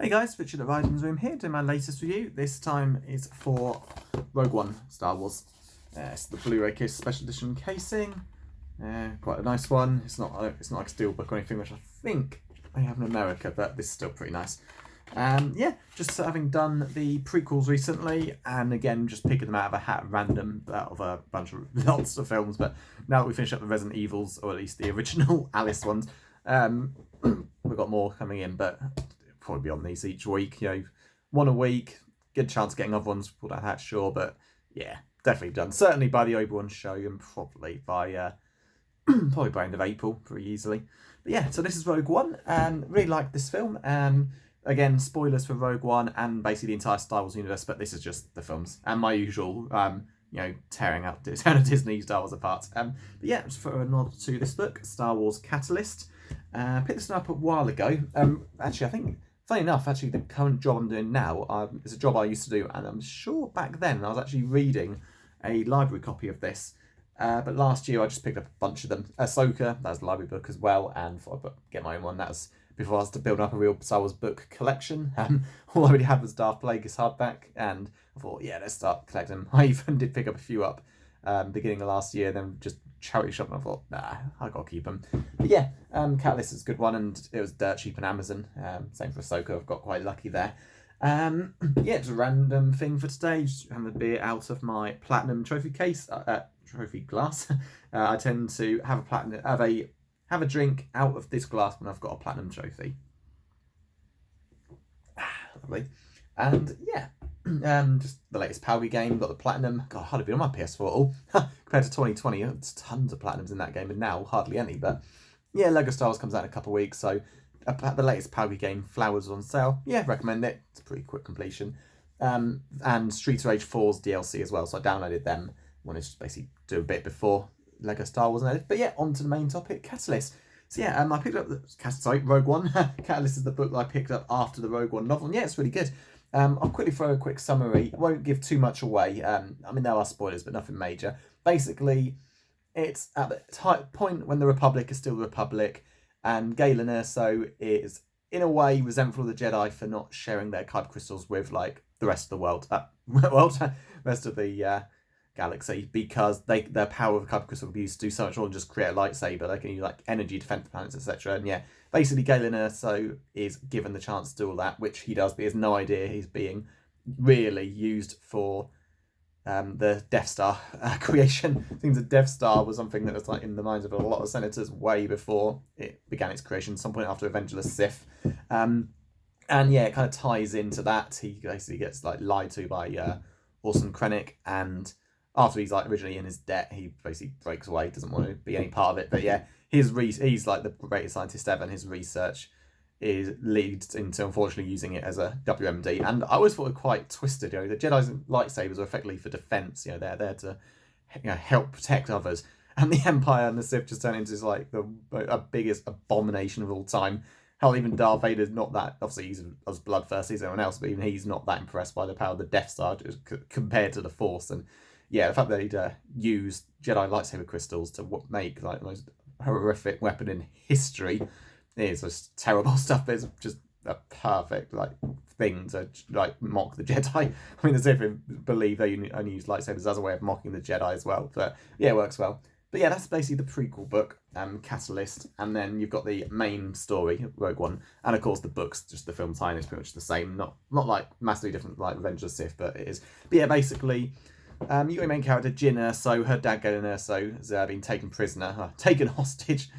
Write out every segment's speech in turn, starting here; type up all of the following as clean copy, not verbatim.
Hey guys, Richard at Ryden's Room here, doing my latest review. This time is for Rogue One Star Wars. It's the Blu-ray case special edition casing. Quite a nice one. It's not like a steelbook or anything, which I think they have in America, but this is still pretty nice. Yeah, just having done the prequels recently, and again, just picking them out of a hat random, out of a bunch of lots of films. But now that we finish up the Resident Evils, or at least the original Alice ones, we've got more coming in, but probably be on these each week. One a week. Good chance of getting other ones pulled out of hat, sure, but yeah, definitely done. Certainly by the Obi-Wan show, and probably by probably by end of April, pretty easily. But yeah, so this is Rogue One, and really like this film. Again, spoilers for Rogue One and basically the entire Star Wars universe, but this is just the films and my usual, tearing Disney Star Wars apart. But yeah, just for a nod to this book, Star Wars Catalyst. Picked this one up a while ago. Actually, I think, funny enough, the current job I'm doing now is a job I used to do, and I'm sure back then I was actually reading a library copy of this. But last year I just picked up a bunch of them. Ahsoka, that's a library book as well, and thought I'd get my own one. That was before I was to build up a real Star Wars book collection. All I really had was Darth Plagueis hardback, and I thought, yeah, let's start collecting them. I even did pick up a few up beginning of last year, then just charity shop, and I thought, nah, I gotta keep them. But yeah, Catalyst is a good one, and it was dirt cheap on Amazon. Same for Ahsoka, I've got quite lucky there. Yeah, it's a random thing for today. Just having a beer out of my platinum trophy case, trophy glass. I tend to have a drink out of this glass when I've got a platinum trophy. Lovely. And yeah, just the latest Palgi game, got the platinum. God, hardly been on my PS4 at all. Compared to 2020, it's tons of platinums in that game, and now hardly any. But yeah, Lego Star Wars comes out in a couple of weeks, so the latest Palgi game, Flowers, on sale. Yeah, recommend it. It's a pretty quick completion. And Streets of Rage 4's DLC as well, so I downloaded them. Wanted to just basically do a bit before Lego Star Wars and edit. But yeah, on to the main topic, Catalyst. So yeah, I picked up Rogue One. Catalyst is the book that I picked up after the Rogue One novel, and yeah, it's really good. I'll quickly throw a quick summary. I won't give too much away. There are spoilers, but nothing major. Basically, it's at the point when the Republic is still the Republic, and Galen Erso is, in a way, resentful of the Jedi for not sharing their kyber crystals with, like, the rest of the world. Rest of the galaxy, because their power of kyber crystal can be used to do so much more than just create a lightsaber. They can use, like, energy, defend planets, etc. And yeah, basically Galen Erso is given the chance to do all that, which he does, but he has no idea he's being really used for the Death Star creation. Seems the Death Star was something that was like in the minds of a lot of senators way before it began its creation, some point after Revenge of the Sith. And yeah, it kind of ties into that. He basically gets like lied to by Orson Krennic, and after he's like originally in his debt, he basically breaks away, doesn't want to be any part of it. But yeah, he's like the greatest scientist ever, and his research leads into, unfortunately, using it as a WMD. And I always thought it quite twisted. The Jedi's lightsabers are effectively for defense. They're there to help protect others. And the Empire and the Sith just turn into like the biggest abomination of all time. Hell, even Darth Vader's not that. Obviously, he's as bloodthirsty as everyone else, but even he's not that impressed by the power of the Death Star compared to the Force. And yeah, the fact that he'd used Jedi lightsaber crystals to make like the most horrific weapon in history is just terrible stuff. But it's just a perfect thing to mock the Jedi. The Sith believe they only use lightsabers as a way of mocking the Jedi as well. But yeah, it works well. But yeah, that's basically the prequel book, Catalyst, and then you've got the main story, Rogue One, and of course the books, just the film tie-in is pretty much the same. Not like massively different like Revenge of the Sith, but it is. But yeah, basically, you got your main character, Jyn Erso. Her dad, Galen Erso, has been taken prisoner, taken hostage,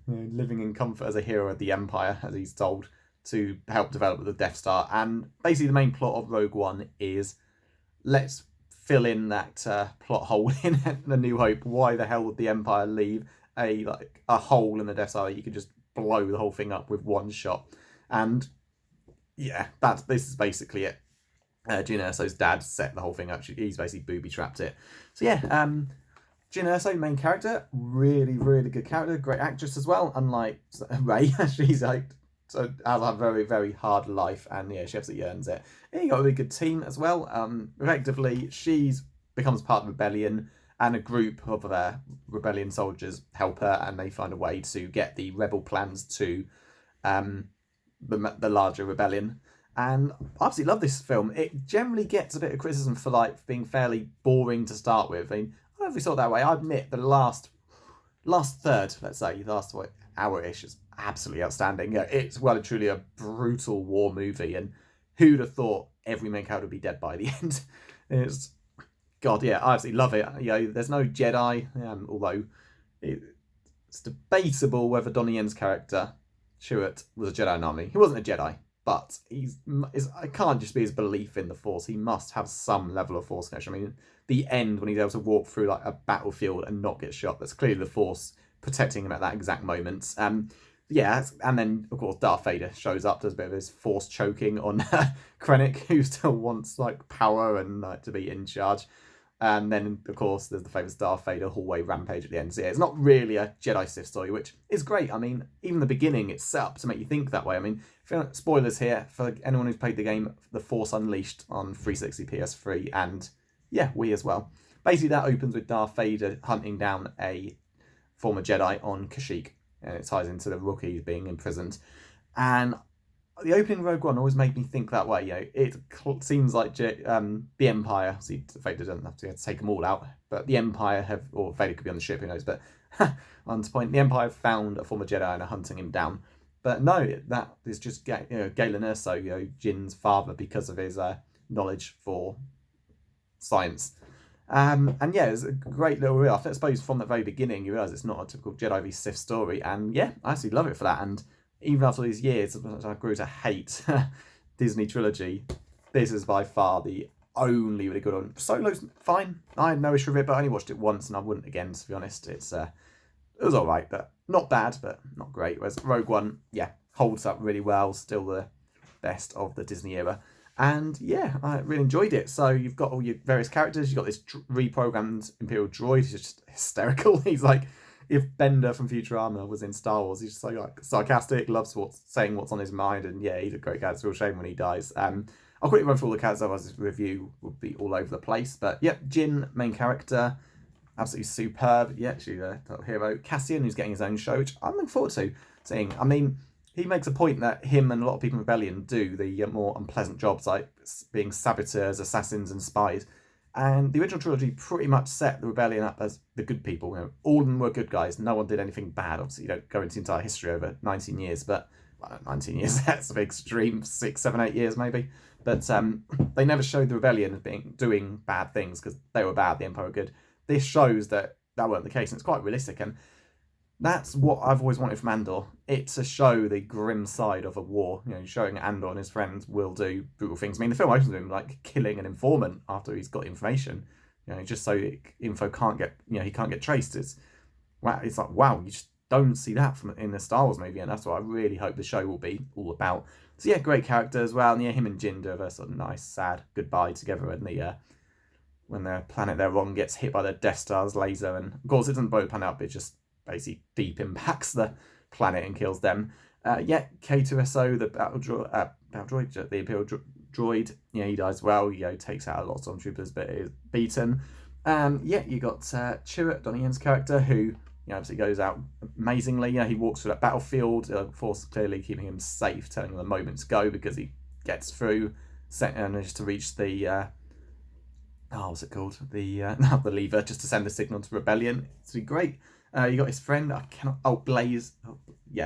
living in comfort as a hero of the Empire, as he's told, to help develop the Death Star. And basically the main plot of Rogue One is, let's fill in that plot hole in A New Hope. Why the hell would the Empire leave a hole in the Death Star that you could just blow the whole thing up with one shot? And yeah, this is basically it. Jyn Erso's dad set the whole thing up. He's basically booby-trapped it. So yeah, Jyn Erso, main character, really, really good character, great actress as well. Unlike Rey, she's has a very, very hard life, and yeah, she absolutely earns it. And you got a really good team as well. Effectively, she's becomes part of the rebellion, and a group of rebellion soldiers help her, and they find a way to get the rebel plans to the larger rebellion. And I absolutely love this film. It generally gets a bit of criticism for like being fairly boring to start with. I mean, I don't know if we saw it that way. I admit the last third, let's say, the last hour-ish is absolutely outstanding. Yeah, it's well and truly a brutal war movie, and who'd have thought every main character would be dead by the end? It's God, yeah, I absolutely love it. You know, there's no Jedi, although it's debatable whether Donnie Yen's character Chewett was a Jedi Nami. He wasn't a Jedi, but it can't just be his belief in the Force. He must have some level of Force connection. I mean, the end when he's able to walk through like a battlefield and not get shot, that's clearly the Force protecting him at that exact moment. Yeah, and then of course Darth Vader shows up, does a bit of his Force choking on Krennic, who still wants like power and to be in charge. And then, of course, there's the famous Darth Vader hallway rampage at the end. So, yeah, it's not really a Jedi Sith story, which is great. I mean, even the beginning, it's set up to make you think that way. I mean, spoilers here for anyone who's played the game The Force Unleashed on 360 PS3 and, yeah, Wii as well. Basically, that opens with Darth Vader hunting down a former Jedi on Kashyyyk. And it ties into the Wookiees being imprisoned. And the opening Rogue One always made me think that way. You know, it seems like the Empire. See, Vader doesn't have to take them all out, but the Empire or Vader could be on the ship. Who knows? But on to point, the Empire found a former Jedi and are hunting him down. But no, that is just Galen Erso, Jin's father, because of his knowledge for science. And yeah, it's a great little real. I suppose from the very beginning you realise it's not a typical Jedi v Sith story, and yeah, I actually love it for that. And even after these years, I grew to hate Disney trilogy. This is by far the only really good one. Solo's fine. I had no issue with it, but I only watched it once, and I wouldn't again. To be honest, it was all right, but not bad, but not great. Whereas Rogue One, yeah, holds up really well. Still the best of the Disney era. And yeah, I really enjoyed it. So you've got all your various characters. You've got this reprogrammed Imperial droid who's just hysterical. He's like, if Bender from Futurama was in Star Wars, he's just so like sarcastic, loves saying what's on his mind, and yeah, he's a great character. It's a real shame when he dies. I'll quickly run through all the characters, otherwise this review will be all over the place. But yeah, Jin, main character, absolutely superb. Yeah, actually the hero. Cassian, who's getting his own show, which I'm looking forward to seeing. I mean, he makes a point that him and a lot of people in Rebellion do the more unpleasant jobs, like being saboteurs, assassins, and spies. And the original trilogy pretty much set the Rebellion up as the good people. You know, all of them were good guys. No one did anything bad. Obviously, you don't go into the entire history over 19 years, but 19 years, that's a big extreme, 6, 7, 8 years maybe. But they never showed the Rebellion as doing bad things because they were bad, the Empire were good. This shows that weren't the case, and it's quite realistic. And that's what I've always wanted from Andor. It's to show the grim side of a war. You know, showing Andor and his friends will do brutal things. I mean, the film opens with him like killing an informant after he's got information. You know, just so info can't get, he can't get traced. It's like wow, you just don't see that in the Star Wars movie, and that's what I really hope the show will be all about. So yeah, great character as well. And yeah, him and Jin do have a sort of nice, sad goodbye together, and when the planet they're on gets hit by the Death Star's laser, and of course it doesn't blow the planet up, it just basically deep impacts the planet and kills them. K2SO, the battle droid, the Imperial droid, he dies well. Takes out a lot of stormtroopers, but is beaten. You got Chewett, Donnie Yen's character, who obviously goes out amazingly. He walks through that battlefield, Force clearly keeping him safe, telling him the moment to go because he gets through and manages to reach the what's it called? The lever, just to send the signal to Rebellion. It's great. You got his friend, Blaze.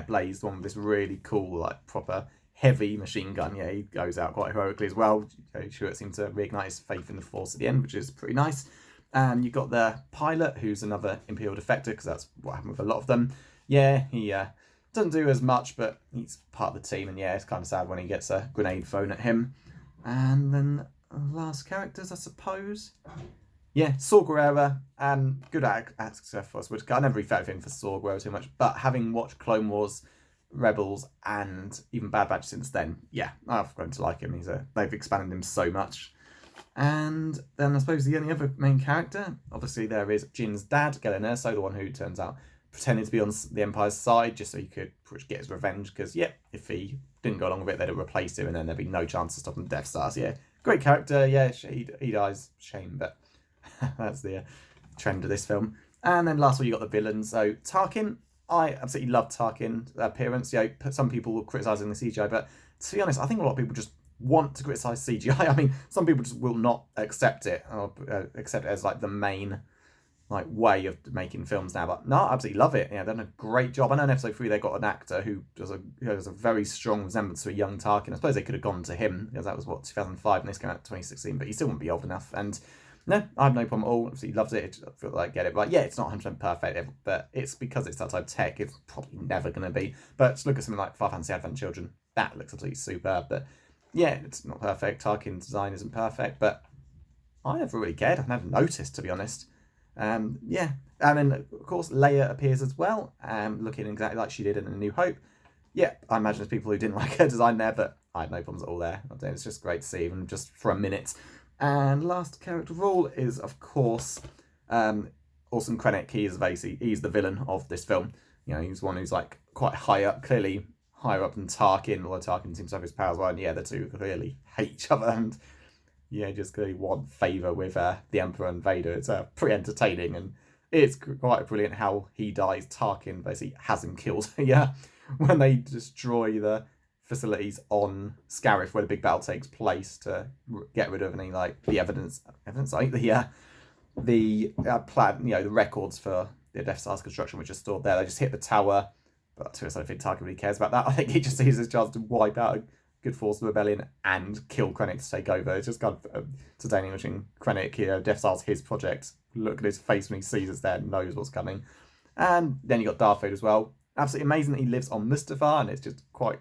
Blaze, the one with this really cool, like, proper heavy machine gun. Yeah, he goes out quite heroically as well. Chewett seems to reignite his faith in the Force at the end, which is pretty nice. And you got the pilot, who's another Imperial defector, because that's what happened with a lot of them. Yeah, he doesn't do as much, but he's part of the team, and yeah, it's kind of sad when he gets a grenade thrown at him. And then last characters, I suppose. Yeah, Saw Gerrera, good actor for us, which I never really felt in for Saw Gerrera too much, but having watched Clone Wars, Rebels, and even Bad Batch since then, yeah, I've grown to like him. They've expanded him so much. And then I suppose the only other main character, obviously there is Jin's dad, Galen Erso, the one who turns out pretended to be on the Empire's side just so he could get his revenge, because, yeah, if he didn't go along with it, they'd have replaced him and then there'd be no chance of stopping the Death Stars. Yeah, great character, yeah, he dies, shame, but that's the trend of this film. And then last one, you got the villains. So Tarkin, I absolutely love Tarkin's appearance. Some people were criticising the CGI, but to be honest, I think a lot of people just want to criticise CGI. I mean, some people just will not accept it, or accept it as like the main like way of making films now. But no, I absolutely love it. Yeah, they've done a great job. I know in episode 3 they got an actor who has a very strong resemblance to a young Tarkin. I suppose they could have gone to him, because that was 2005 and this came out in 2016, but he still wouldn't be old enough. And no, I have no problem at all. Obviously loved it. I feel like I get it. But yeah, it's not 100% perfect, but it's because it's that type of tech. It's probably never going to be. But just look at something like Final Fantasy Advent Children. That looks absolutely superb. But yeah, it's not perfect. Tarkin's design isn't perfect, but I never really cared. I never noticed, to be honest. Yeah, and then of course Leia appears as well, looking exactly like she did in A New Hope. Yeah, I imagine there's people who didn't like her design there, but I had no problems at all there. It's just great to see even just for a minute. And last character of all is, of course, Orson Krennic. He's the villain of this film. You know, he's one who's like quite high up, clearly higher up than Tarkin, although Tarkin seems to have his powers well. And yeah, the two clearly hate each other and yeah, just clearly want favour with the Emperor and Vader. It's pretty entertaining, and it's quite brilliant how he dies. Tarkin basically has him killed. Yeah, when they destroy the facilities on Scarif where the big battle takes place to get rid of any like the evidence like the plan, the records for the Death Star's construction, which are stored there. They just hit the tower, but to us, I don't think Tarkin really cares about that. I think he just sees his chance to wipe out a good force of the rebellion and kill Krennic to take over. It's just kind of entertaining watching Krennic, Death Star's his project. Look at his face when he sees it's there, knows what's coming. And then you got Darth Vader as well. Absolutely amazing that he lives on Mustafar, and it's just quite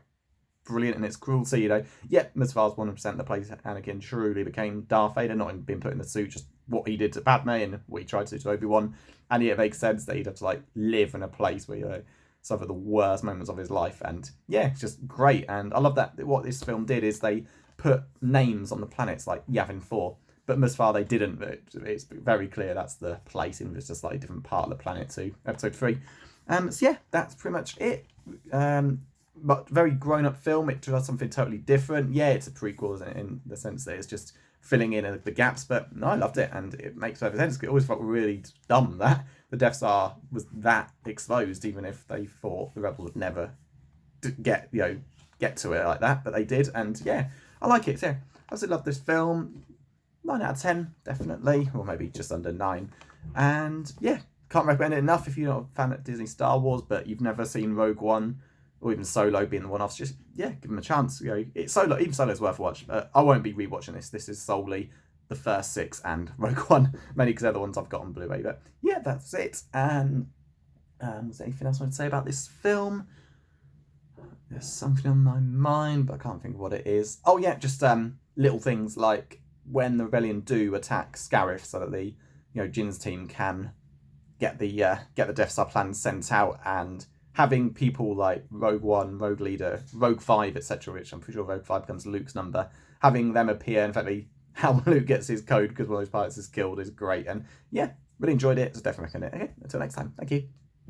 brilliant in its cruelty. Mustafar's 100% the place Anakin truly became Darth Vader, not in being put in the suit, just what he did to Padme and what he tried to do to Obi-Wan. And yeah, it makes sense that he'd have to like live in a place where suffer the worst moments of his life. And yeah, it's just great. And I love that what this film did is they put names on the planets like Yavin 4, but Mustafar they didn't. It's very clear that's the place in just a slightly different part of the planet to episode 3. So yeah, that's pretty much it. But very grown-up film. It does something totally different. Yeah, it's a prequel in the sense that it's just filling in the gaps, but no, I loved it, and it makes perfect sense. It always felt really dumb that the Death Star was that exposed, even if they thought the Rebels would never get to it like that, but they did, and yeah, I like it. So yeah, I absolutely love this film. 9 out of 10, definitely, or maybe just under 9. And yeah, can't recommend it enough if you're not a fan of Disney Star Wars, but you've never seen Rogue One or even Solo being the one-offs. Just yeah, give them a chance. It's Solo. Even Solo's worth a watch. I won't be rewatching this. This is solely the first 6 and Rogue One, mainly because they're the ones I've got on Blu-ray. But yeah, that's it. And is there anything else I want to say about this film? There's something on my mind, but I can't think of what it is. Oh yeah, just little things like when the rebellion do attack Scarif, so that the Jin's team can get the Death Star plan sent out, and having people like Rogue One, Rogue Leader, Rogue 5, etc., which I'm pretty sure Rogue 5 becomes Luke's number, having them appear, in fact, how Luke gets his code because one of his pilots is killed is great. And yeah, really enjoyed it. So definitely recommend it. Okay, until next time. Thank you.